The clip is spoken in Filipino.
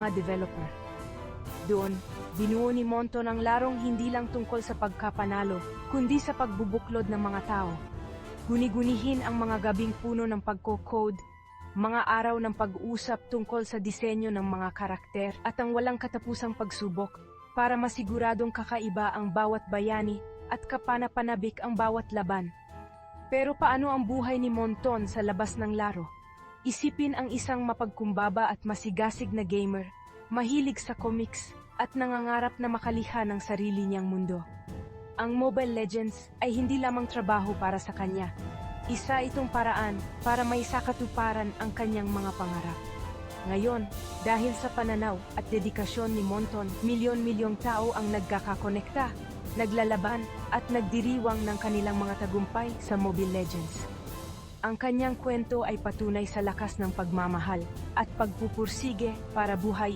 mga developer. Doon, binuo ni Monton ang larong hindi lang tungkol sa pagkapanalo, kundi sa pagbubuklod ng mga tao. Guni-gunihin ang mga gabing puno ng pagko-code, mga araw ng pag-uusap tungkol sa disenyo ng mga karakter at ang walang katapusang pagsubok para masiguradong kakaiba ang bawat bayani at kapanapanabik ang bawat laban. Pero paano ang buhay ni Monton sa labas ng laro? Isipin ang isang mapagkumbaba at masigasig na gamer, mahilig sa comics at nangangarap na makalihha ng sarili niyang mundo. Ang Mobile Legends ay hindi lamang trabaho para sa kanya. Isa itong paraan para maisakatuparan ang kanyang mga pangarap. Ngayon, dahil sa pananaw at dedikasyon ni Monton, milyon-milyong tao ang nagkakakonekta, naglalaban at nagdiriwang ng kanilang mga tagumpay sa Mobile Legends. Ang kanyang kwento ay patunay sa lakas ng pagmamahal at pagpupursige para buhay